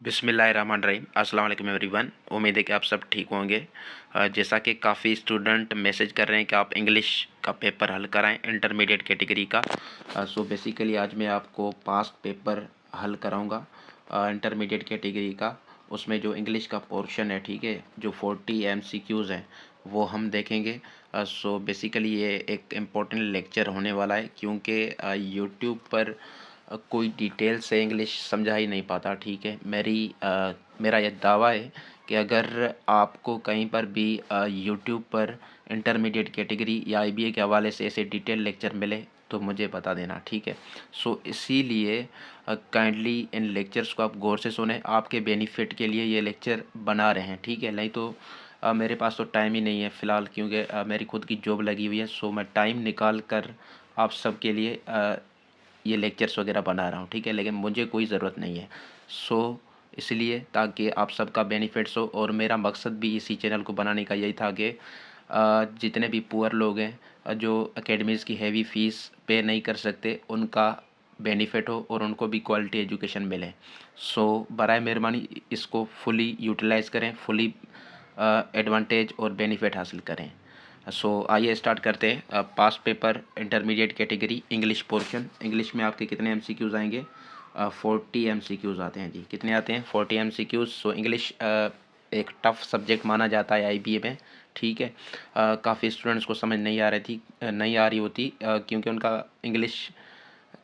बिस्मिल्लाहिर्रहमानिर्रहीम अस्सलाम वालेकुम एवरीवन। उम्मीद है कि आप सब ठीक होंगे। जैसा कि काफ़ी स्टूडेंट मैसेज कर रहे हैं कि आप इंग्लिश का पेपर हल कराएं इंटरमीडिएट कैटेगरी का। सो बेसिकली आज मैं आपको पास्ट पेपर हल कराऊंगा इंटरमीडिएट कैटेगरी का। उसमें जो इंग्लिश का पोर्शन है, ठीक है, जो 40 MCQs हैं वो हम देखेंगे। सो बेसिकली ये एक इम्पोर्टेंट लेक्चर होने वाला है क्योंकि यूट्यूब पर कोई डिटेल से इंग्लिश समझा ही नहीं पाता, ठीक है। मेरा यह दावा है कि अगर आपको कहीं पर भी यूट्यूब पर इंटरमीडिएट कैटेगरी या IBA के हवाले से ऐसे डिटेल लेक्चर मिले तो मुझे बता देना, ठीक है। सो इसीलिए काइंडली इन लेक्चर्स को आप गौर से सुने, आपके बेनिफिट के लिए ये लेक्चर बना रहे हैं, ठीक है। नहीं तो मेरे पास तो टाइम ही नहीं है फ़िलहाल, क्योंकि मेरी खुद की जॉब लगी हुई है। सो मैं टाइम निकाल कर आप सब के लिए ये लेक्चर्स वगैरह बना रहा हूँ, ठीक है, लेकिन मुझे कोई ज़रूरत नहीं है। सो इसलिए ताकि आप सबका बेनिफिट्स हो, और मेरा मकसद भी इसी चैनल को बनाने का यही था कि जितने भी पुअर लोग हैं जो एकेडमीज़ की हैवी फ़ीस पे नहीं कर सकते, उनका बेनिफिट हो और उनको भी क्वालिटी एजुकेशन मिले। सो बराए मेहरबानी इसको फुली यूटिलाइज़ करें, फुली एडवांटेज और बेनिफिट हासिल करें। सो आइए स्टार्ट करते हैं। Past paper intermediate category English portion. English में आपके कितने MCQs आएंगे? 40 MCQs आते हैं जी। कितने आते हैं? 40 MCQs। सो इंग्लिश एक टफ़ सब्जेक्ट माना जाता है IBA में, ठीक है। काफ़ी स्टूडेंट्स को समझ नहीं आ रही होती क्योंकि उनका इंग्लिश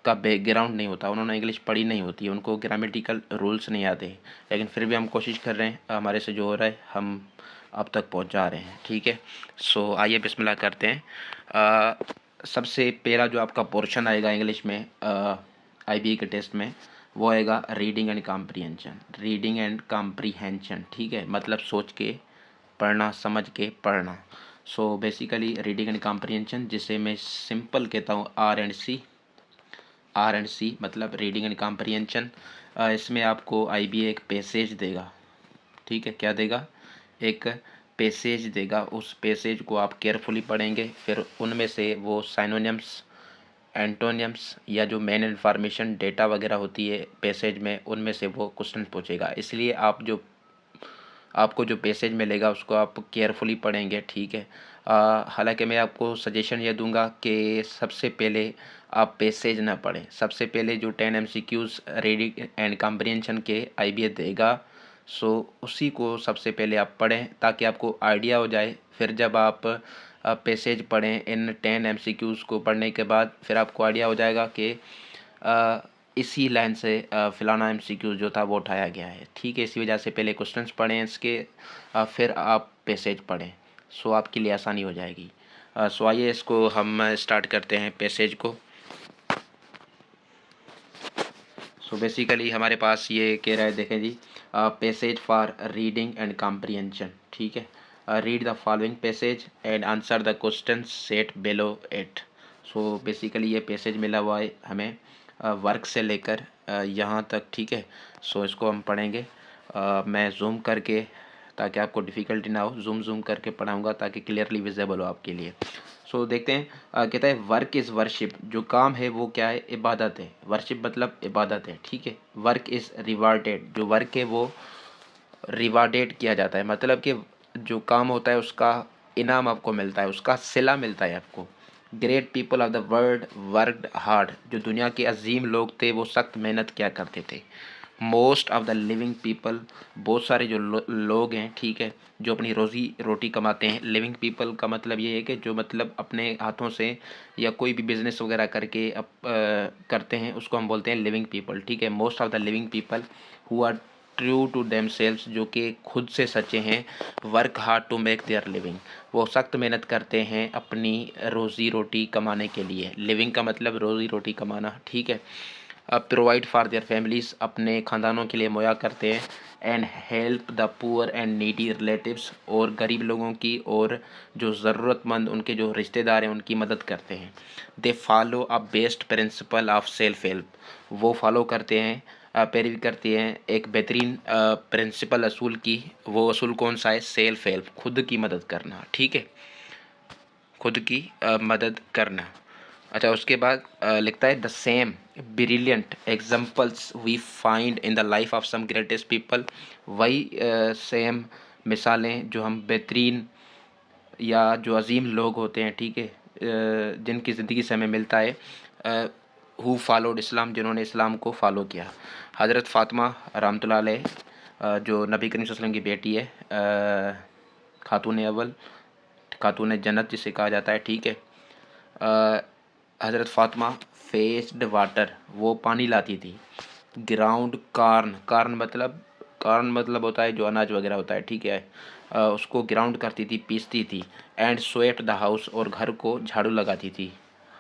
का बैकग्राउंड नहीं होता, उन्होंने इंग्लिश पढ़ी नहीं होती है, उनको ग्रामेटिकल रूल्स नहीं आते। लेकिन फिर भी हम कोशिश कर रहे हैं, हमारे से जो हो रहा है हम अब तक पहुंचा रहे हैं, ठीक है। सो आइए बिस्मिल्लाह करते हैं। सबसे पहला जो आपका पोर्शन आएगा इंग्लिश में IBA के टेस्ट में, वो आएगा reading and comprehension. Reading and comprehension, ठीक है, मतलब सोच के पढ़ना, समझ के पढ़ना। So basically reading and comprehension, जिसे मैं सिंपल कहता हूँ R&C, मतलब रीडिंग एंड कॉम्प्रीहेंशन। इसमें आपको IBA एक पैसेज देगा, ठीक है। क्या देगा? एक पैसेज देगा। उस पैसेज को आप केयरफुली पढ़ेंगे, फिर उनमें से वो साइनोनिम्स, एंटोनिम्स या जो मेन इन्फॉर्मेशन डेटा वगैरह होती है पैसेज में, उनमें से वो क्वेश्चन पूछेगा। इसलिए आपको जो पैसेज मिलेगा उसको आप केयरफुली पढ़ेंगे, ठीक है। हालांकि मैं आपको सजेशन ये दूंगा कि सबसे पहले आप पैसेज ना पढ़ें। सबसे पहले जो 10 MCQs रीडिंग एंड कॉम्प्रीहेंशन के IBA देगा, सो उसी को सबसे पहले आप पढ़ें ताकि आपको आइडिया हो जाए। फिर जब आप पैसेज पढ़ें इन 10 MCQs को पढ़ने के बाद, फिर आपको आइडिया हो जाएगा कि इसी लाइन से फ़लाना MCQ जो था वो उठाया गया है, ठीक है। इसी वजह से पहले क्वेश्चंस पढ़ें इसके, फिर आप पैसेज पढ़ें। सो आपके लिए आसानी हो जाएगी। सो आइए इसको हम स्टार्ट करते हैं पैसेज को। सो बेसिकली हमारे पास ये कह रहा है, देखें जी, passage for reading and comprehension, ठीक है। Read the following passage and answer the question set below it. So basically ये पैसेज मिला हुआ है हमें वर्क से लेकर यहाँ तक, ठीक है। सो इसको हम पढ़ेंगे। मैं जूम करके, ताकि आपको डिफ़िकल्टी ना हो, जूम करके पढ़ाऊँगा ताकि क्लियरली विजिबल हो आपके लिए। सो देखते हैं। कहता है वर्क इज़ वर्शिप। जो काम है वो क्या है? इबादत है। वर्शिप मतलब इबादत है, ठीक है। Work is rewarded. जो वर्क है वो रिवार्डेड किया जाता है, मतलब कि जो काम होता है उसका इनाम आपको मिलता है, उसका सिला मिलता है आपको। Great people of the world worked hard. जो दुनिया के अजीम लोग थे वो सख्त मेहनत किया करते थे। Most of the living people, बहुत सारे जो लोग हैं, ठीक है, जो अपनी रोज़ी रोटी कमाते हैं। लिविंग पीपल का मतलब ये है कि जो मतलब अपने हाथों से या कोई भी बिजनेस वगैरह करके करते हैं, उसको हम बोलते हैं लिविंग पीपल, ठीक है। Most of the living people who are true to themselves, जो कि खुद से सच्चे हैं। Work hard to make their living, वो सख्त मेहनत करते हैं अपनी रोज़ी रोटी कमाने के लिए। लिविंग का मतलब रोज़ी रोटी कमाना, ठीक है। प्रोवाइड फॉर देयर फैमिलीज़, अपने ख़ानदानों के लिए मुहैया करते हैं। And help the poor and needy relatives, और गरीब लोगों की और जो ज़रूरतमंद उनके जो रिश्तेदार हैं उनकी मदद करते हैं। They follow a best principle of self help, वो फॉलो करते हैं, पैरवी करती हैं एक बेहतरीन प्रिंसिपल असूल की। वो असूल कौन सा है? सेल्फ हेल्प, खुद की मदद करना, ठीक है, खुद की मदद करना। अच्छा, उसके बाद लिखता है the same brilliant examples we find in the life of some greatest people. वही सेम मिसालें जो हम बेहतरीन या जो अजीम लोग होते हैं, ठीक है, जिनकी ज़िंदगी से हमें मिलता है, हु फॉलोड इस्लाम, जिन्होंने इस्लाम को फॉलो किया। हज़रत फ़ातिमा रहमतुल्लाह अलैह, जो नबी करीम सल्लल्लाहु अलैहि वसल्लम की बेटी है, खातून अव्वल, खातून जन्नत जिसे कहा जाता है, ठीक है। हज़रत फ़ातिमा फेस्ड वाटर, वो पानी लाती थी। ग्राउंड कार्न, कार्न मतलब होता है जो अनाज वगैरह होता है, ठीक है। उसको ग्राउंड करती थी, पीसती थी। एंड स्वेप्ट द हाउस, और घर को झाड़ू लगाती थी।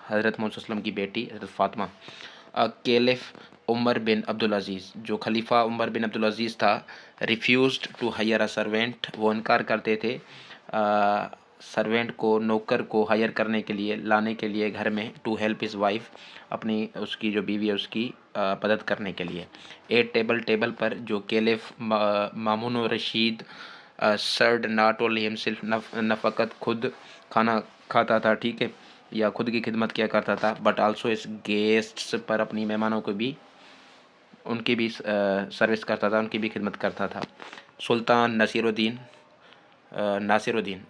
हज़रत मोहम्मद सल्लल्लाहु अलैहि वसल्लम की बेटी हज़रत फ़ातिमा। कैलिफ उमर बिन अब्दुल अज़ीज़, जो खलीफा उमर बिन अब्दुल अज़ीज़ था, रिफ्यूज़ड टू हायर अ सर्वेंट, वो इनकार करते थे सर्वेंट को, नौकर को हायर करने के लिए, लाने के लिए घर में, टू हेल्प हिज वाइफ, अपनी उसकी जो बीवी है उसकी मदद करने के लिए। एक टेबल पर जो caliph Mamun Rashid surd not only himself, न फ़कत खुद खाना खाता था, ठीक है, या खुद की खिदमत किया करता था, बट आल्सो इस गेस्ट्स पर, अपनी मेहमानों को भी, उनकी भी सर्विस करता था, उनकी भी खिदमत करता था। सुल्तान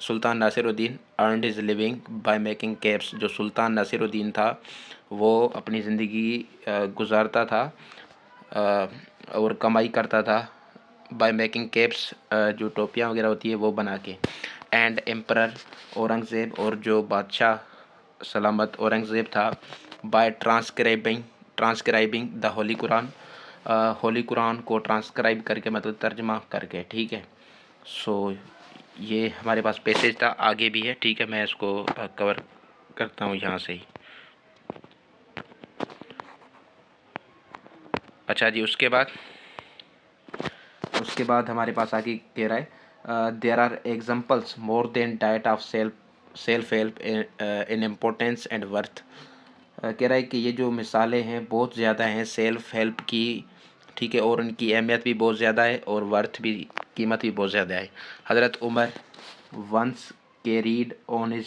सुल्तान Nasiruddin earned his living by making caps, जो सुल्तान नासिरुद्दीन था वो अपनी ज़िंदगी गुजारता था और कमाई करता था बाय मेकिंग केप्स, जो टोपियाँ वगैरह होती है वो बना के। एंड एम्परर औरंगज़ेब, और जो बादशाह सलामत औरंगज़ेब था, bye transcribing the Holi Quran, Holi Quran को ट्रांसक्राइब करके, मतलब तर्जमा करके, ठीक है। सो ये हमारे पास पैसेज था, आगे भी है, ठीक है, मैं इसको कवर करता हूँ यहाँ से ही। अच्छा जी, उसके बाद हमारे पास आगे कह रहा है there are examples more than diet of self help in importance and worth. कह रहा है कि ये जो मिसालें हैं बहुत ज़्यादा हैं सेल्फ हेल्प की, ठीक है, और उनकी अहमियत भी बहुत ज़्यादा है और वर्थ भी, कीमत भी बहुत ज़्यादा है। Hazrat Umar once carried on his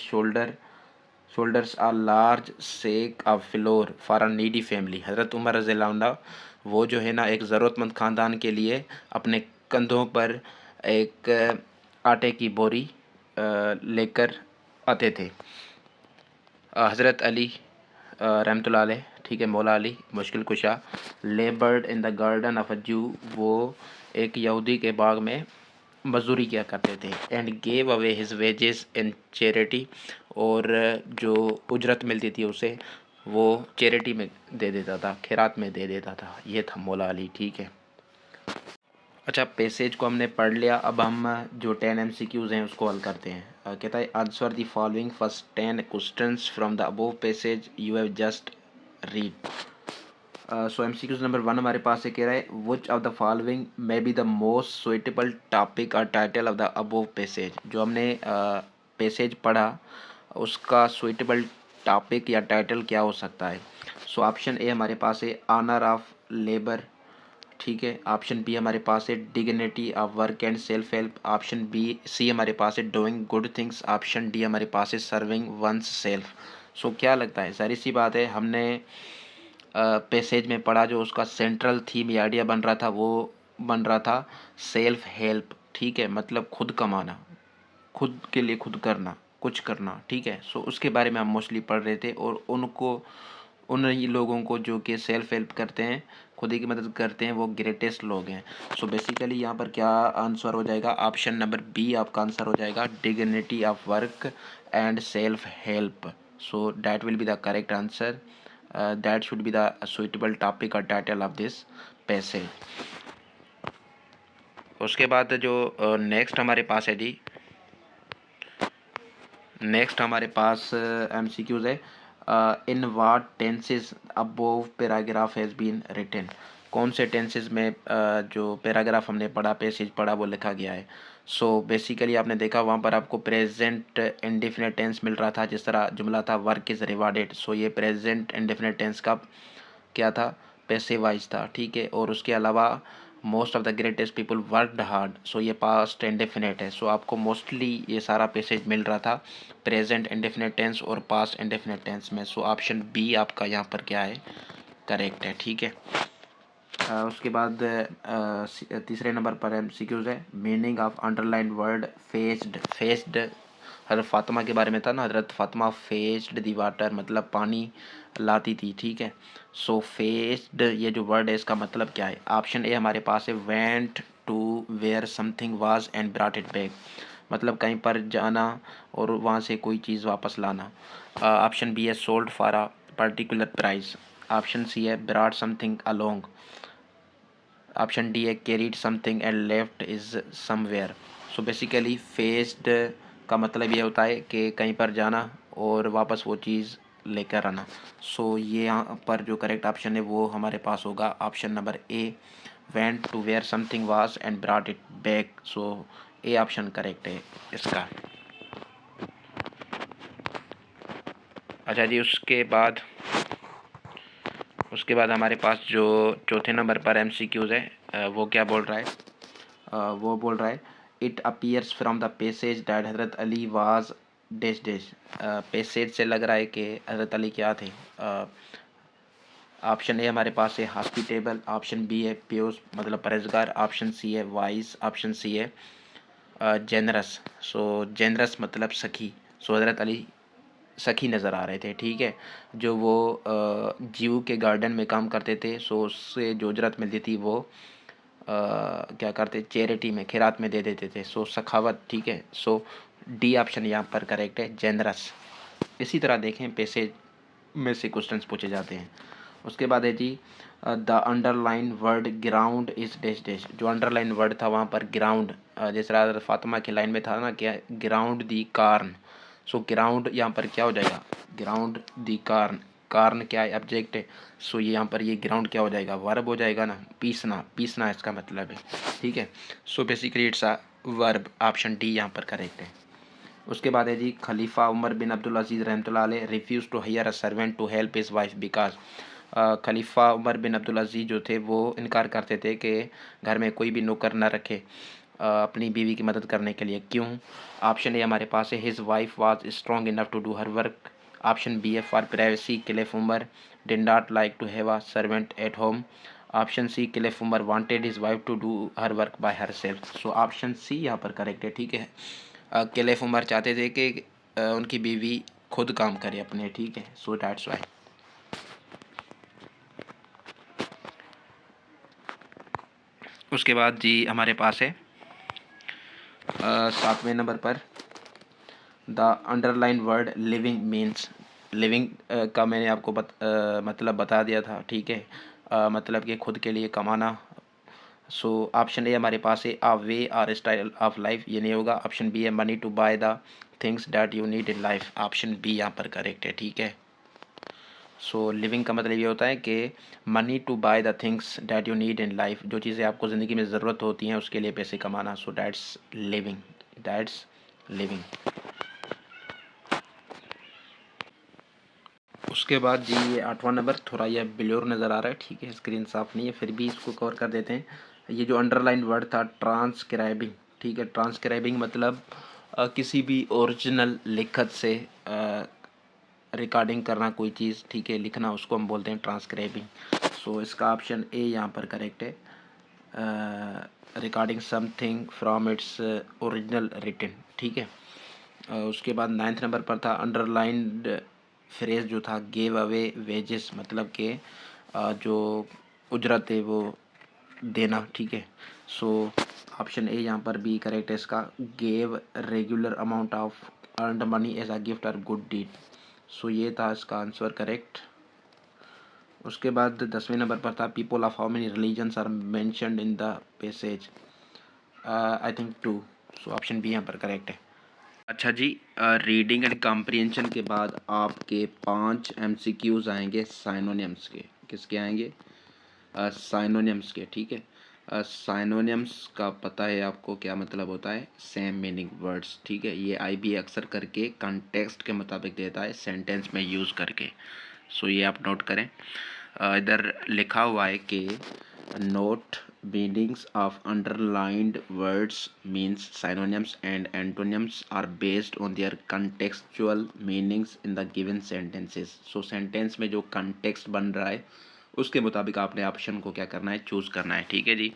shoulders a large sack of flour for a needy family. Hazrat Umar रज़ियल्लाहु अन्हु वो जो है ना, एक ज़रूरतमंद ख़ानदान के लिए अपने कंधों पर एक आटे की बोरी लेकर आते थे। हज़रत अली रहमतुल्लाह अलैह, ठीक है, मौला अली मुश्किल कुशा, laboured in the garden of a zoo, वो एक यहूदी के बाग में मजदूरी किया करते थे। And gave away his wages in charity, और जो उजरत मिलती थी उसे वो चैरिटी में दे देता था, खैरात में दे देता था। ये था मौला अली, ठीक है। अच्छा, पैसेज को हमने पढ़ लिया, अब हम जो 10 MCQs हैं उसको हल करते हैं। कहता है answer the following first 10 questions from the above passage you have just read. So MCQs number 1 हमारे पास है, कह रहा है which of the following may be the most suitable topic और title of the above passage. जो हमने passage पढ़ा उसका सुइटेबल टॉपिक या टाइटल क्या हो सकता है। सो ऑप्शन ए हमारे पास है ऑनर ऑफ लेबर, ठीक है। ऑप्शन बी हमारे पास है dignity of work and self help. Option B C हमारे पास है doing good things. Option D हमारे पास है सर्विंग वंस सेल्फ। सो क्या लगता है, सारी सी बात है, हमने पैसेज में पढ़ा, जो उसका सेंट्रल थीम या आइडिया बन रहा था वो बन रहा था सेल्फ हेल्प, ठीक है, मतलब खुद कमाना, खुद के लिए खुद करना, कुछ करना, ठीक है। सो उसके बारे में हम मोस्टली पढ़ रहे थे, और उन ही लोगों को जो कि सेल्फ हेल्प करते हैं, खुद ही की मदद करते हैं, वो ग्रेटेस्ट लोग हैं। सो बेसिकली यहाँ पर क्या आंसर हो जाएगा, ऑप्शन नंबर बी आपका आंसर हो जाएगा, dignity of work and self help. So that will be the correct answer, that should be the suitable topic और टाइटल ऑफ दिस पैसेज। उसके बाद जो नेक्स्ट हमारे पास है जी, नेक्स्ट हमारे पास MCQs है in what tenses above paragraph has been written. कौन से टेंसेस में जो पैराग्राफ हमने पढ़ा, पैसेज पढ़ा, वो लिखा गया है। सो बेसिकली आपने देखा वहाँ पर आपको प्रेजेंट इंडेफिनिट टेंस मिल रहा था, जिस तरह जुमला था वर्क इज़ रिवार्डेड। सो ये प्रेजेंट इंडेफिनिट टेंस का क्या था, पैसिव वॉइस था, ठीक है। और उसके अलावा most of the greatest people worked hard, so ये पास्ट इंडेफिनेट है। सो आपको मोस्टली ये सारा पैसेज मिल रहा था प्रेजेंट इंडेफिनेट टेंस और पास्ट इंडेफिनेट टेंस में। सो ऑप्शन बी आपका यहाँ पर क्या है, करेक्ट है, ठीक है। उसके बाद तीसरे नंबर पर एमसीक्यूज है। Meaning of underline word faced. Faced हज़रत फातिमा के बारे में था ना, हज़रत फातिमा फेस्ड दी वाटर, मतलब पानी लाती थी, ठीक है। सो फेस्ड ये जो वर्ड है इसका मतलब क्या है। ऑप्शन ए हमारे पास है went to where something was and brought it back, मतलब कहीं पर जाना और वहाँ से कोई चीज़ वापस लाना। ऑप्शन बी है sold for a particular price. Option C है brought something along. Option D है carried something and left is somewhere. So basically faced का मतलब ये होता है कि कहीं पर जाना और वापस वो चीज़ लेकर आना। सो ये यहाँ पर जो करेक्ट ऑप्शन है वो हमारे पास होगा option number A, went to where something was and brought it back. So A option correct है इसका। अच्छा जी, उसके बाद हमारे पास जो चौथे नंबर पर एमसीक्यूज़ है वो क्या बोल रहा है। वो बोल रहा है it appears from the passage that Hazrat Ali was dash dash. Passage से लग रहा है कि हज़रत अली क्या थे। ऑप्शन ए हमारे पास है हॉस्पिटेबल, ऑप्शन बी है प्योस मतलब परहेजगार, ऑप्शन सी है वाइस, ऑप्शन सी है जेनरस। सो जेनरस मतलब सखी। सो हज़रत अली सखी नज़र आ रहे थे, ठीक है। जो वो जीव के गार्डन में काम करते थे, सो उससे जो उजरत मिलती थी वो क्या करते, चैरिटी में खैरात में दे देते थे। सो सखावत, ठीक है। सो डी ऑप्शन यहाँ पर करेक्ट है, जेनरस। इसी तरह देखें पैसे में से क्वेश्चंस पूछे जाते हैं। उसके बाद है जी the underline word ground is dash dash. जो अंडरलाइन वर्ड था वहाँ पर ग्राउंड, जैसे राजा फातिमा की लाइन में था ना क्या, ग्राउंड दी कार्न। सो ग्राउंड यहाँ पर क्या हो जाएगा, ग्राउंड दी कार्न। कार्न क्या है, ऑब्जेक्ट है। सो ये यहाँ पर ये ग्राउंड क्या हो जाएगा, वर्ब हो जाएगा ना, पीसना, पीसना इसका मतलब है, ठीक है। So basically it's a verb. Option D यहाँ पर करेक्ट है। उसके बाद है जी खलीफा उमर बिन अब्दुल अजीज़ रहमतुल्लाह अलैह refuse to hire a servant to help his wife because. खलीफा उमर बिन अब्दुल अजीज़ जो थे वो इनकार करते थे कि घर में कोई भी नौकर ना रखे अपनी बीवी की मदद करने के लिए, क्यों। ऑप्शन ए हमारे पास है his wife was strong enough to do her work. Option B है for privacy caliph Umar did not like to have a servant at home. Option C caliph Umar wanted his wife to do her work by herself. So option C यहाँ पर correct है, ठीक है। Cliff Umar चाहते थे कि उनकी बीवी खुद काम करे अपने, ठीक है। सो दैट्स वाई। उसके बाद जी हमारे पास है सातवें नंबर पर the underline word living means. Living का मैंने आपको मतलब बता दिया था, ठीक है। मतलब कि खुद के लिए कमाना। सो ऑप्शन ए हमारे पास है a way or style of life, ये नहीं होगा। ऑप्शन बी है money to buy the things that you need in life. Option B यहाँ पर करेक्ट है, ठीक है। सो लिविंग का मतलब ये होता है कि money to buy the things that you need in life, जो चीज़ें आपको ज़िंदगी में ज़रूरत होती हैं उसके लिए पैसे कमाना। So that's living, that's living. उसके बाद जी ये आठवां नंबर थोड़ा ये ब्लर नज़र आ रहा है, ठीक है, स्क्रीन साफ नहीं है, फिर भी इसको कवर कर देते हैं। ये जो अंडरलाइन वर्ड था ट्रांसक्राइबिंग, ठीक है। ट्रांसक्राइबिंग मतलब किसी भी ओरिजिनल लिखत से रिकॉर्डिंग करना कोई चीज़, ठीक है, लिखना, उसको हम बोलते हैं ट्रांसक्राइबिंग। सो इसका ऑप्शन ए यहाँ पर करेक्ट है, recording something from its original written, ठीक है। उसके बाद नाइन्थ नंबर पर था अंडरलाइंड फ्रेज जो था गेव अवे वेजेस, मतलब कि जो उजरत है वो देना, ठीक है। सो ऑप्शन ए यहाँ पर भी करेक्ट है इसका, gave regular amount of earned money as a gift और गुड डीड। सो ये था इसका आंसर करेक्ट। उसके बाद 10वें नंबर पर था people of how many religions are mentioned in the passage, I think 2। So option B यहाँ पर करेक्ट है। अच्छा जी, रीडिंग एंड कॉम्प्रिहेंशन के बाद आपके 5 एमसीक्यूज आएंगे साइनोनिम्स के। किसके आएंगे, साइनोनिम्स के, ठीक है। साइनोनिम्स का पता है आपको क्या मतलब होता है, सेम मीनिंग वर्ड्स, ठीक है। ये आईबी अक्सर करके कॉन्टेक्स्ट के मुताबिक देता है सेंटेंस में यूज़ करके। सो ये आप नोट करें। इधर लिखा हुआ है कि note meanings of underlined words means synonyms and antonyms are based on their contextual meanings in the given sentences. So sentence में जो कंटेक्स्ट बन रहा है उसके मुताबिक आपने ऑप्शन को क्या करना है, चूज़ करना है। ठीक है जी।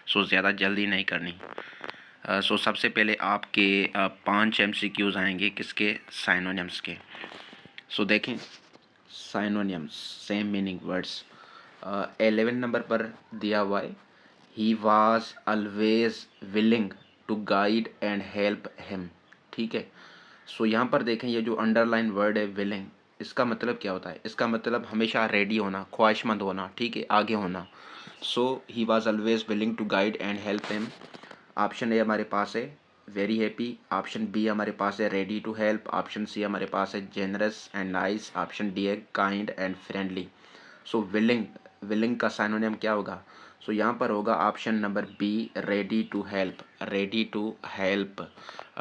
सो ज़्यादा जल्दी नहीं करनी। सो सबसे पहले आपके 5 MCQs आएंगे किसके, साइनोनिम्स के। सो देखें synonyms same meaning words. 11 number पर दिया हुआ है, he was always willing to guide and help him. ठीक है। सो यहाँ पर देखें ये जो अंडरलाइन वर्ड है विलिंग, इसका मतलब क्या होता है, इसका मतलब हमेशा रेडी होना, ख्वाहिशमंद होना, ठीक है, आगे होना। So he was always willing to guide and help him. Option A हमारे पास है वेरी हैप्पी, ऑप्शन बी हमारे पास है ready to help, option C हमारे पास है generous and nice, option D है kind and friendly. So willing, willing का साइनोनिम क्या होगा, सो यहाँ पर होगा option number B ready to help. Ready to help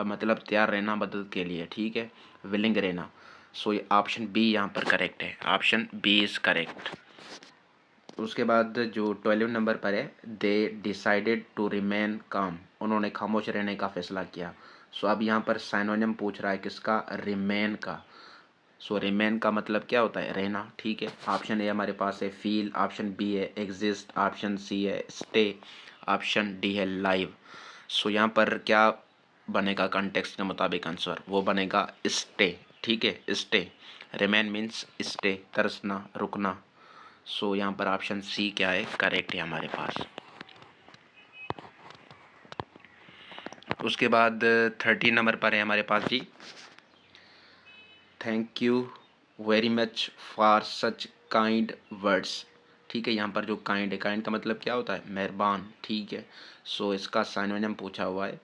मतलब तैयार रहना मदद के लिए, ठीक है, विलिंग रहना। सो ये ऑप्शन बी यहाँ पर करेक्ट है, ऑप्शन बी इज़ करेक्ट। उसके बाद जो 12 नंबर पर है, दे डिसाइडेड टू रिमेन काम, उन्होंने खामोश रहने का फैसला किया। सो अब यहाँ पर साइनोनिम पूछ रहा है किसका, रिमेन का। सो रिमेन का मतलब क्या होता है, रहना, ठीक है। ऑप्शन ए हमारे पास है फील, ऑप्शन बी है एग्जिस्ट, ऑप्शन सी है स्टे, ऑप्शन डी है लाइव। सो यहाँ पर क्या बनेगा कंटेक्स्ट के मुताबिक आंसर, वो बनेगा स्टे, ठीक है, स्टे। रिमेन मीन्स स्टे, तरसना, रुकना। सो यहाँ पर ऑप्शन सी क्या है, करेक्ट है हमारे पास। उसके बाद 13 नंबर पर है हमारे पास जी, thank you very much for such kind words. ठीक है, यहाँ पर जो काइंड है, काइंड का मतलब क्या होता है, मेहरबान, ठीक है। सो इसका साइनोनिम पूछा हुआ है,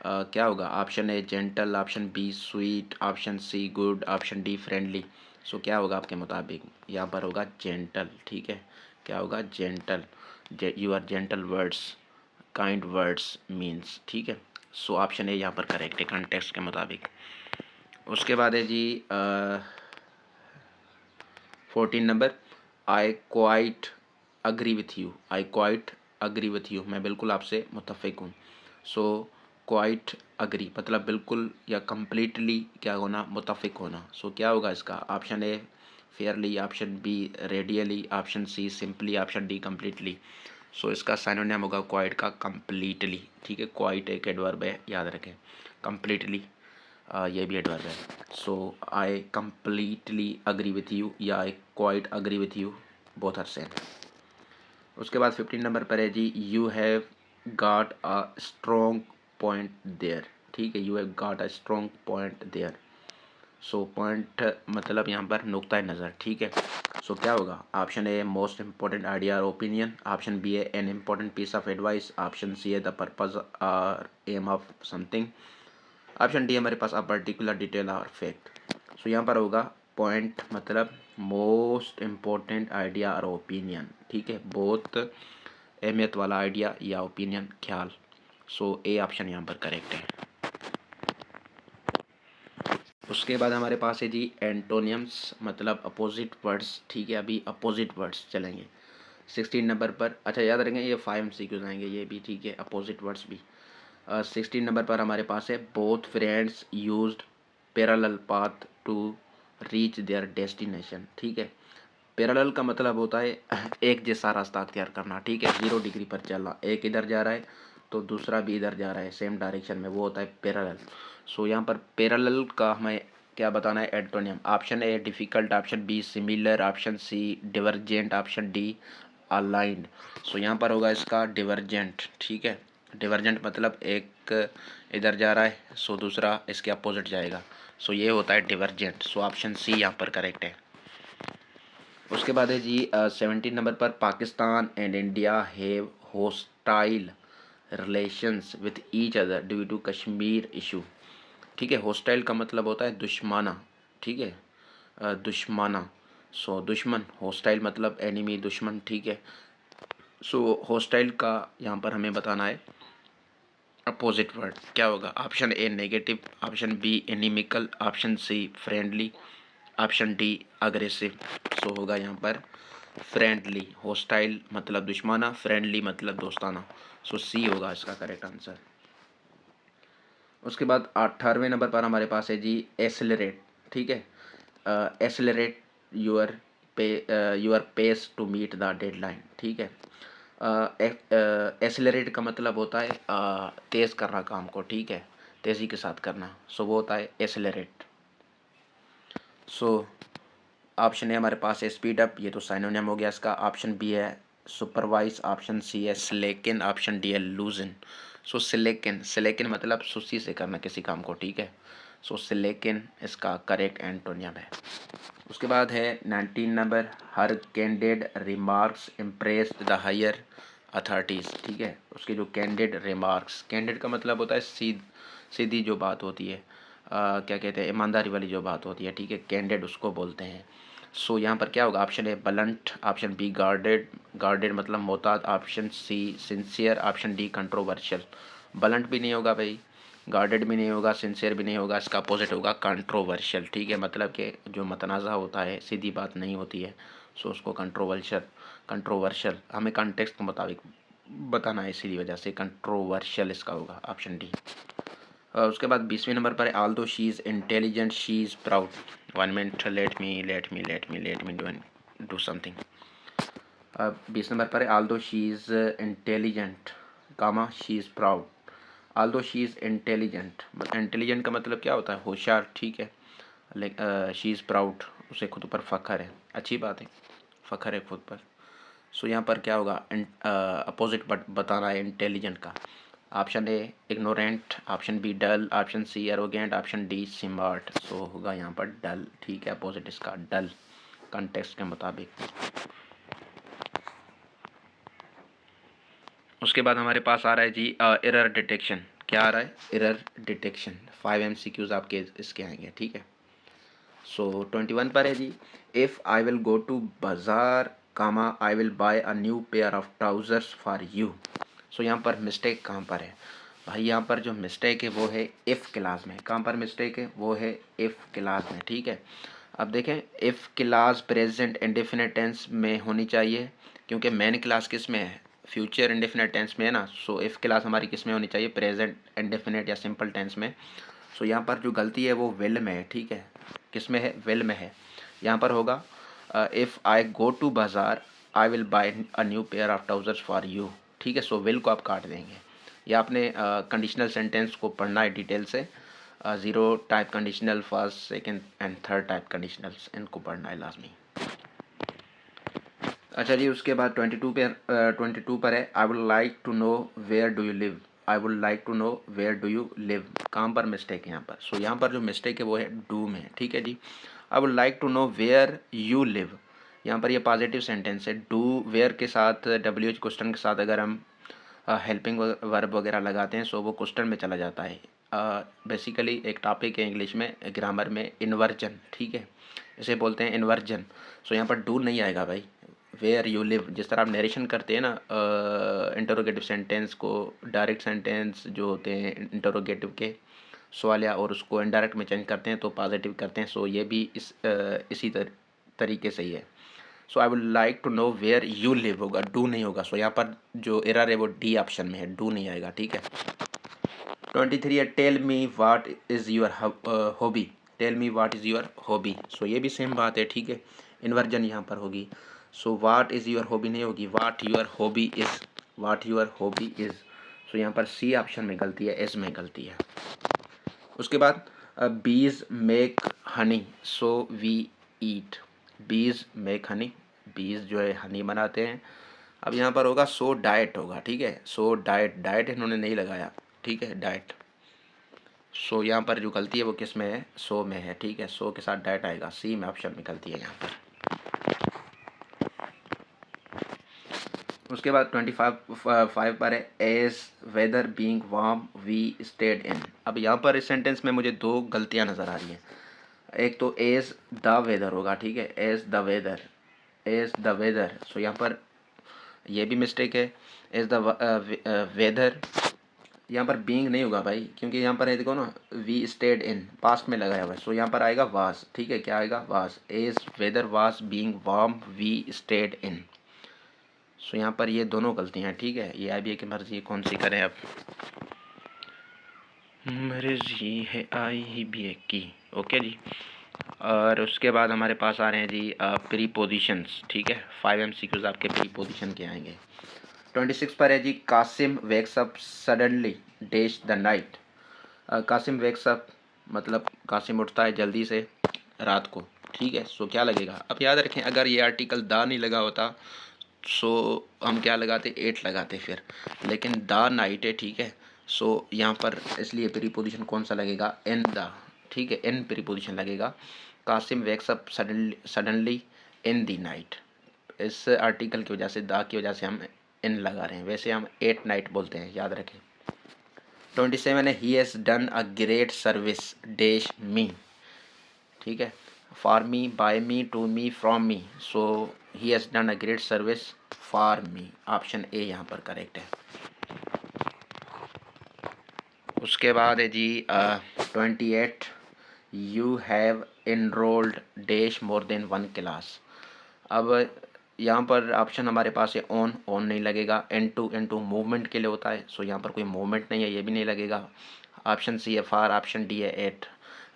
क्या होगा, option A gentle, option B sweet, option C good, option D friendly. So क्या होगा आपके मुताबिक, यहाँ पर होगा जेंटल, ठीक है, क्या होगा, gentle. You are gentle words, kind words means, ठीक है। सो ऑप्शन ए यहाँ पर करेक्ट है कंटेक्स्ट के मुताबिक। उसके बाद है जी 14 number, I quite agree with you, I quite agree with you, मैं बिल्कुल आपसे मुत्तफिक हूँ। सो क्वाइट अग्री मतलब बिल्कुल या कम्प्लीटली क्या होना, मुत्तफिक होना। सो क्या होगा इसका, option A fairly, option B radially, option C simply, option D completely. So इसका साइनोनिम होगा क्वाइट का कम्प्लीटली, ठीक है। क्वाइट एक एडवर्ब है, याद रखें, कम्प्लीटली ये भी एडवर्ब है। So I completely agree with you या I quite agree with you, both are same. उसके बाद 15 नंबर पर है जी, you have got a strong point there. ठीक है, you have got a strong point there. So point मतलब यहाँ पर नुक्ता नज़र, ठीक है। सो क्या होगा, option A most important idea और ओपिनियन, ऑप्शन बी है an important piece of advice, option C है द पर्पज और aim of something, option D हमारे पास अ पर्टिकुलर डिटेल और फैक्ट। सो यहाँ पर होगा पॉइंट मतलब मोस्ट इम्पोर्टेंट आइडिया और ओपिनियन, ठीक है, बहुत अहमियत वाला आइडिया या ओपिनियन, ख्याल। सो ए ऑप्शन यहाँ पर करेक्ट है। उसके बाद हमारे पास है जी एंटोनियम्स मतलब अपोजिट वर्ड्स, ठीक है, अभी अपोजिट वर्ड्स चलेंगे 16 नंबर पर। अच्छा याद रखेंगे ये 5 MCQs आएंगे ये भी, ठीक है, अपोजिट वर्ड्स भी। 16 नंबर पर हमारे पास है both friends used parallel path to reach their destination. ठीक है, पैरेलल का मतलब होता है एक जैसा रास्ता अख्तियार करना, ठीक है, 0 डिग्री पर चलना, एक इधर जा रहा है तो दूसरा भी इधर जा रहा है सेम डायरेक्शन में, वो होता है पैरेलल। सो यहाँ पर पैरेलल का हमें क्या बताना है, antonym. Option A difficult, option B similar, option C divergent, option D aligned. So यहाँ पर होगा इसका डिवर्जेंट, ठीक है। डिवर्जेंट मतलब एक इधर जा रहा है सो दूसरा इसके अपोजिट जाएगा, सो ये होता है डिवर्जेंट। सो ऑप्शन सी यहाँ पर करेक्ट है। उसके बाद है जी 17 नंबर पर, Pakistan and India have hostile relations with each other due to Kashmir issue. ठीक है, होस्टाइल का मतलब होता है दुश्मना, ठीक है, दुश्मना। सो दुश्मन, होस्टाइल मतलब एनिमी, दुश्मन, ठीक है। सो होस्टाइल का यहाँ पर हमें बताना है अपोजिट वर्ड क्या होगा, option A negative, option B inimical, option C friendly, option D aggressive. So होगा यहाँ पर फ्रेंडली, होस्टाइल मतलब दुश्मना, फ्रेंडली मतलब दोस्ताना। सो सी होगा इसका करेक्ट आंसर। उसके बाद 18वें नंबर पर हमारे पास है जी एसेलरेट। ठीक है, accelerate your your pace to meet the deadline. ठीक है, एसेलरेट का मतलब होता है तेज़ करना काम को। ठीक है, तेज़ी के साथ करना, सो वो होता है एसेलरेट। सो ऑप्शन ए हमारे पास है स्पीड अप, ये तो साइनोनिम हो गया इसका। ऑप्शन बी है सुपरवाइज, ऑप्शन सी है स्लेकिन, ऑप्शन डी है लूजन। सो स्लेकिन, स्लेकिन मतलब सुस्ती से करना किसी काम को। ठीक है, सो स्लेकिन इसका करेक्ट एंटोनियम है। उसके बाद है 19 number, her candid remarks impressed the higher authorities. ठीक है, उसके जो कैंडिड रिमार्क्स, कैंडिड का मतलब होता है सीधी जो बात होती है, क्या कहते हैं, ईमानदारी वाली जो बात होती है। ठीक है, कैंडिड उसको बोलते हैं। सो यहाँ पर क्या होगा, option A blunt, option B guarded, guarded मतलब मोहतात, option C sincere, option D controversial. Blunt भी नहीं होगा भाई, गार्डेड भी नहीं होगा, सिंसियर भी नहीं होगा, इसका अपोजिट होगा कंट्रोवर्शियल। ठीक है, मतलब कि जो मतनाज़ा होता है, सीधी बात नहीं होती है, सो उसको कंट्रोवर्शियल, कंट्रोवर्शियल हमें कॉन्टेक्स्ट के मुताबिक बताना है, इसी वजह से कंट्रोवर्शियल इसका होगा ऑप्शन डी। उसके बाद 20वें नंबर पर है although she is intelligent she is proud. 1 minute, let me do something. 20 number पर है although she is intelligent comma she is proud. Although she is intelligent, intelligent का मतलब क्या होता है, होशियार। ठीक है, शी इज़ प्राउड, उसे खुद पर फ़ख्र है, अच्छी बात है, फ़ख्र है खुद पर। सो यहाँ पर क्या होगा, अपोजिट बताना है इंटेलिजेंट का। Option A ignorant, option B dull, option C arrogant, option D smart. So होगा यहाँ पर डल। ठीक है, अपोजिट इसका डल, कंटेक्स्ट के मुताबिक। उसके बाद हमारे पास आ रहा है जी एरर डिटेक्शन। क्या आ रहा है, एरर डिटेक्शन। 5 MCQs आपके इसके आएंगे। ठीक है, सो 21 पर है जी if I will go to बाज़ार comma I will buy a new pair of trousers for you. So यहाँ पर मिस्टेक कहाँ पर है भाई, यहाँ पर जो मिस्टेक है वो है इफ़ क्लास में। कहाँ पर मिस्टेक है, वो है इफ़ क्लास में। ठीक है, अब देखें if clause present indefinite tense में होनी चाहिए, क्योंकि मेन क्लास किस में है, फ्यूचर इंडेफिनिट टेंस में है ना। सो इफ़ क्लास हमारी किस में होनी चाहिए, प्रेजेंट इंडेफिनिट या सिंपल टेंस में। सो यहाँ पर जो गलती है वो विल में है। ठीक है, किस में है, विल में है। यहाँ पर होगा इफ़ आई गो टू बाज़ार आई will buy a new pair of trousers for you. ठीक है, सो विल को आप काट देंगे। या आपने कंडीशनल सेंटेंस को पढ़ना है डिटेल से, 0 type conditional, first second and third type conditionals, इनको पढ़ना है लाजमी। अच्छा जी, उसके बाद 22 पर है I would like to know where do you live. I would like to know where do you live, कहाँ पर मिस्टेक है यहाँ पर। सो यहाँ पर जो मिस्टेक है वो है डू में। ठीक है जी, I would like to know where you live, यहाँ पर ये पॉजिटिव सेंटेंस है। डू वेयर के साथ WH क्वेश्चन के साथ अगर हम हेल्पिंग वर्ब वगैरह लगाते हैं, सो वो क्वेश्चन में चला जाता है। बेसिकली एक टॉपिक है इंग्लिश में, ग्रामर में, इन्वर्जन। ठीक है, इसे बोलते हैं इन्वर्जन। सो यहाँ पर डू नहीं आएगा भाई, वेयर यू लिव। जिस तरह आप नरेशन करते हैं ना इंटरोगेटिव सेंटेंस को, डायरेक्ट सेंटेंस जो होते हैं इंटरोगेटिव के सवालिया, और उसको इनडायरेक्ट में चेंज करते हैं तो पॉजिटिव करते हैं। सो ये भी इसी तरीके से ही है। So I would like to know where you live होगा, डू नहीं होगा। सो यहाँ पर जो एरर है वो डी ऑप्शन में है, डू नहीं आएगा। ठीक है, 23 है tell me what is your hobby. Tell me what is your hobby, so ये भी सेम बात है। ठीक है, इन्वर्जन यहाँ पर होगी। So what is your hobby नहीं होगी, what your hobby is, what your hobby is. So यहाँ पर सी ऑप्शन में गलती है, एस में गलती है। उसके बाद bees make honey so we eat. Bees make Honey, बीज जो है हनी बनाते हैं। अब यहाँ पर होगा सो डाइट होगा। ठीक है, सो डाइट, डाइट इन्होंने नहीं लगाया। ठीक है, डाइट। सो यहाँ पर जो गलती है वो किस में है, सो में है। ठीक है, सो के साथ डाइट आएगा, सी में ऑप्शन में गलती है यहाँ पर। उसके बाद 25 पर है as weather being warm we stayed in. अब यहाँ पर इस सेंटेंस में मुझे दो गलतियाँ नज़र आ रही हैं। एक तो एज द वेदर होगा। ठीक है, as the weather, as the weather. So यहाँ पर ये भी मिस्टेक है, एज द वेदर, यहाँ पर बीइंग नहीं होगा भाई, क्योंकि यहाँ पर है देखो ना, वी स्टेड इन, पास्ट में लगाया हुआ है। सो यहाँ पर आएगा वाज, ठीक है, क्या आएगा, was. As weather was being warm we stayed in. So यहाँ पर ये दोनों गलतियाँ, ठीक है। ये आई बी की मर्जी कौन सी करें अब, मर्जी है आई ही बी ए की। ओके जी। और उसके बाद हमारे पास आ रहे हैं जी प्रीपोजिशंस, ठीक है। 5 MCQs आपके प्रीपोजिशन के आएंगे। 26 पर है जी, Qasim wakes up suddenly dash the night. Qasim wakes up मतलब कासिम उठता है जल्दी से रात को, ठीक है। सो क्या लगेगा, अब याद रखें, अगर ये आर्टिकल दा नहीं लगा होता सो हम क्या लगाते, एट लगाते फिर, लेकिन द नाइट है, ठीक है। सो यहाँ पर इसलिए प्रीपोजिशन कौन सा लगेगा, इन द, ठीक है, इन प्रीपोजिशन लगेगा। Qasim wakes up suddenly in the night, इस आर्टिकल की वजह से, द की वजह से हम इन लगा रहे हैं। वैसे हम एट नाइट बोलते हैं, याद रखें। 27 है, he has done a great service dash me, ठीक है। For me, by me, to me, from me. So he has done a great service for me, option A यहाँ पर करेक्ट है। उसके बाद है जी 28, you have enrolled dash more than 1 class. अब यहाँ पर ऑप्शन हमारे पास है ऑन, ऑन नहीं लगेगा। इनटू मूवमेंट के लिए होता है, सो यहाँ पर कोई मूवमेंट नहीं है, ये भी नहीं लगेगा। ऑप्शन सी है फार, ऑप्शन डी है एट।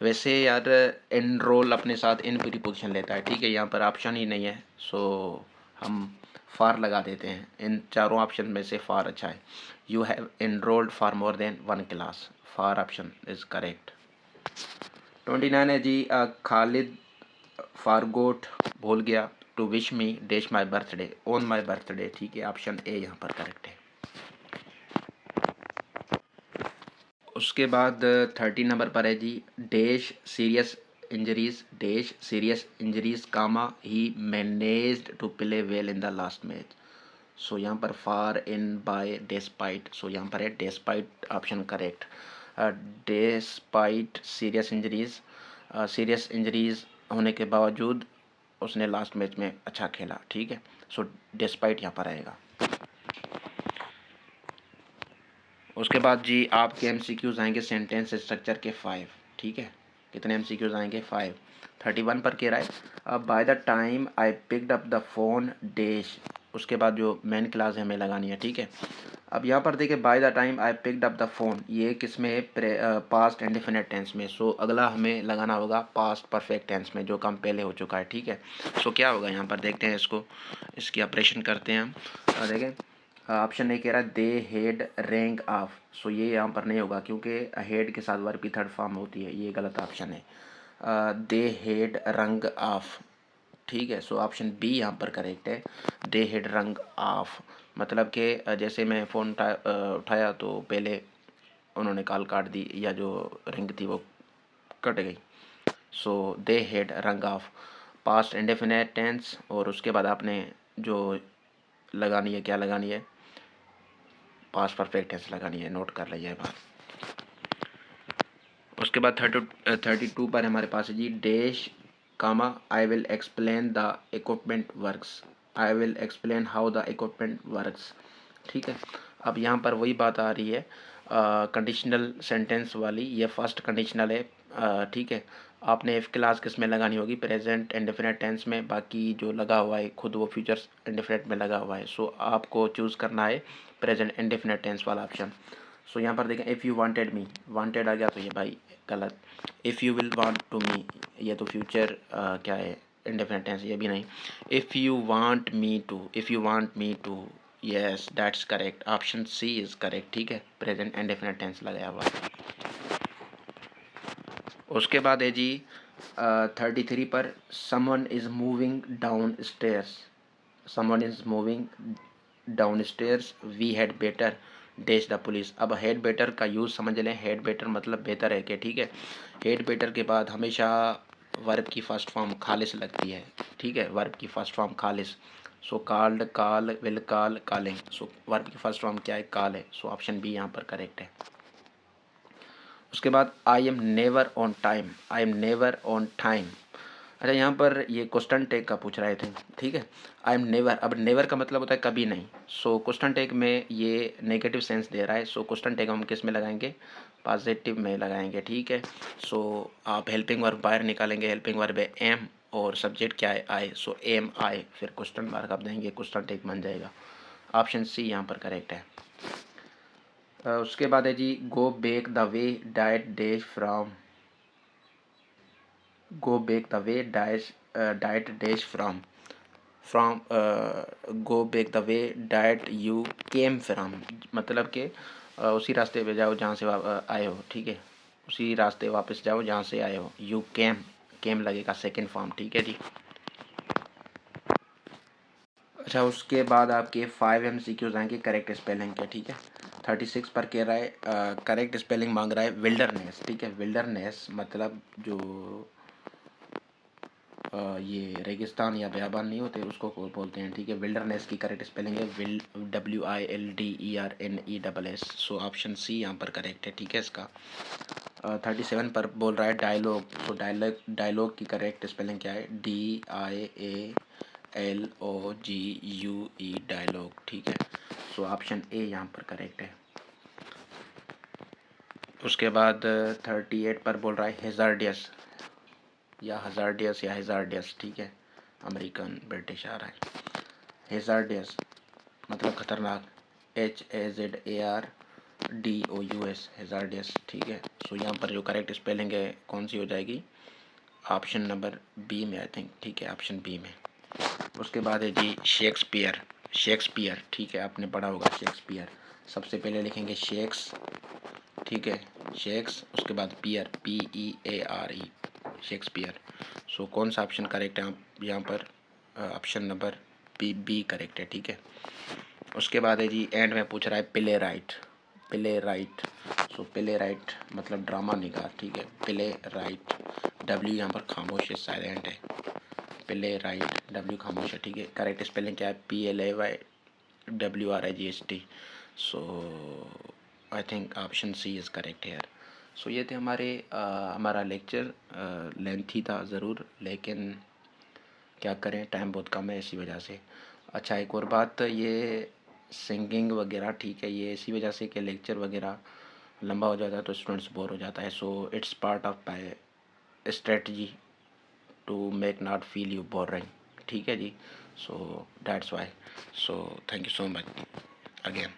वैसे यार एनरोल अपने साथ इन प्रीपोजिशन लेता है, ठीक है, यहाँ पर ऑप्शन ही नहीं है, सो हम फार लगा देते हैं। इन चारों ऑप्शन में से फार अच्छा है। You have enrolled for more than 1 class, for option is correct. 29 है जी, खालिद फारगोट भूल गया to wish me dash my birthday on my birthday, ठीक है, ऑप्शन ए यहाँ पर करेक्ट है। उसके बाद 30 नंबर पर है जी, dash serious injuries comma he managed to play well in the last match. So यहाँ पर फार, इन, बाय, डेस्पाइट। सो यहाँ पर है despite option correct. Despite serious injuries होने के बावजूद उसने लास्ट मैच में अच्छा खेला, ठीक है। सो डेस्पाइट यहाँ पर आएगा। उसके बाद जी आपके MCQs आएंगे सेंटेंस स्ट्रक्चर के 5, ठीक है। कितने MCQs आएंगे, 5। 31 पर कह रहा है, अब by the time I picked up the phone dash, उसके बाद जो मेन क्लास है हमें लगानी है, ठीक है। अब यहाँ पर देखिए, by the time I picked up the phone, ये किस में है, पास्ट इंडेफिनिट टेंस में। सो अगला हमें लगाना होगा पास्ट परफेक्ट टेंस में, जो काम पहले हो चुका है, ठीक है। सो क्या होगा यहाँ पर, देखते हैं इसको, इसकी ऑपरेशन करते हैं हम। देखें, ऑप्शन ए कह रहा है दे हेड रैंक ऑफ। सो ये यहाँ पर नहीं होगा, क्योंकि हेड के साथ वर्ब की थर्ड फॉर्म होती है, ये गलत ऑप्शन है। दे हेड रंग ऑफ, ठीक है। सो ऑप्शन बी यहाँ पर करेक्ट है, दे हेड रंग ऑफ, मतलब कि जैसे मैं फ़ोन उठाया तो पहले उन्होंने कॉल काट दी, या जो रिंग थी वो कट गई। सो दे हेड रंग ऑफ, पास्ट इंडेफिनिट टेंस। और उसके बाद आपने जो लगानी है, क्या लगानी है, पास्ट परफेक्ट टेंस लगानी है, नोट कर लीजिए बात। उसके बाद 32 पर हमारे पास है जी, dash comma I will explain the equipment works, I will explain how the equipment works, ठीक है। अब यहाँ पर वही बात आ रही है कंडीशनल सेंटेंस वाली, ये फर्स्ट कंडीशनल है, ठीक है। आपने इफ क्लास किस में लगानी होगी, प्रेजेंट इंडेफिनिट टेंस में, बाकी जो लगा हुआ है खुद वो फ्यूचर्स इंडेफिनिट में लगा हुआ है। सो आपको चूज़ करना है प्रेजेंट इंडेफिनिट टेंस वाला ऑप्शन। सो यहाँ पर देखें, if you wanted me, wanted आ गया तो ये भाई गलत। If you will want to me, ये तो फ्यूचर क्या है, इंडेफिनिट टेंस, ये भी नहीं। If you want me to, yes that's correct, option C is correct, ठीक है, प्रेजेंट इंडेफिनिट टेंस लगाया हुआ है। उसके बाद है जी 33 पर, someone is moving down stairs, someone is moving down stairs we had better dash the police. अब हेड बेटर का यूज़ समझ लें, हेड बेटर मतलब बेहतर है कि, ठीक है। हेड बेटर के बाद हमेशा वर्ब की फर्स्ट फॉर्म खालिस लगती है, ठीक है, वर्ब की फर्स्ट फॉर्म खालिस। So called, call, will call, calling. So verb की फर्स्ट फॉर्म क्या है, कॉल है। सो ऑप्शन बी यहाँ पर करेक्ट है। उसके बाद I am never on time, I am never on time, अच्छा, यहाँ पर ये क्वेश्चन टैग का पूछ रहे थे, ठीक है। आई एम नेवर, अब नेवर का मतलब होता है कभी नहीं। सो क्वेश्चन टैग में ये नेगेटिव सेंस दे रहा है, सो क्वेश्चन टैग हम किस में लगाएंगे, पॉजिटिव में लगाएंगे, ठीक है। सो आप हेल्पिंग वर्ब बाहर निकालेंगे, हेल्पिंग वर्ब है एम और सब्जेक्ट क्या है आई, सो एम आई, फिर क्वेश्चन मार्क आप देंगे, क्वेश्चन टैग बन जाएगा। ऑप्शन सी यहाँ पर करेक्ट है। उसके बाद है जी go back the way that dash from, go back the way dash that dash from, from go back the way that you came from, मतलब कि उसी रास्ते पे जाओ जहाँ से आए हो, ठीक है। उसी रास्ते वापस जाओ जहाँ से आए हो। यू केम, केम लगेगा सेकेंड फॉर्म, ठीक है जी। अच्छा, उसके बाद आपके 5 MCQs आएंगे करेक्ट स्पेलिंग के, ठीक है। 36 पर कह रहा है करेक्ट स्पेलिंग मांग रहा है विल्डरनेस, ठीक है। विल्डरनेस मतलब जो ये रेगिस्तान या बयाबान नहीं होते उसको बोलते हैं, ठीक है। विल्डरनेस की करेक्ट स्पेलिंग है WILDERNESS। सो ऑप्शन सी यहाँ पर करेक्ट है, ठीक है इसका। 37 पर बोल रहा है डायलॉग, तो डायलॉग की करेक्ट स्पेलिंग क्या है, DIALOGUE, डायलॉग, ठीक है। सो ऑप्शन ए यहाँ पर करेक्ट है। उसके बाद 38 पर बोल रहा है हेजार्डियस या हजार्डियस या हेजार्डियस, ठीक है। अमेरिकन ब्रिटिश आ रहा है। हेजार्डियस मतलब खतरनाक, HAZARDOUS, हेजार्डियस, ठीक है। सो यहाँ पर जो करेक्ट स्पेलिंग है कौन सी हो जाएगी, ऑप्शन नंबर बी में आई थिंक, ठीक है, ऑप्शन बी में। उसके बाद है जी शेक्सपियर, शेक्सपियर, ठीक है, आपने पढ़ा होगा शेक्सपियर। सबसे पहले लिखेंगे शेक्स, ठीक है, शेक्स, उसके बाद पियर, PEARE, शेक्सपियर। सो कौन सा ऑप्शन करेक्ट है आप यहाँ पर, ऑप्शन नंबर बी करेक्ट है, ठीक है। उसके बाद है जी एंड में पूछ रहा है play right, play right. So play right मतलब ड्रामा निगार, ठीक है, प्ले राइट। W यहाँ पर खामोश है, साइलेंट है, प्ले राइट, W खामोश है, ठीक है। करेक्ट स्पेलिंग क्या है, PLAYWRIGHT। So I think option C is correct here. So ये थे हमारा लेक्चर। लेंथी था ज़रूर, लेकिन क्या करें टाइम बहुत कम है इसी वजह से। अच्छा, एक और बात, ये सिंगिंग वगैरह, ठीक है, ये इसी वजह से कि लेक्चर वगैरह लंबा हो जाता है तो स्टूडेंट्स बोर हो जाता है। So it's part of my strategy to make not feel you boring, ठीक है जी। So that's why. So thank you so much again.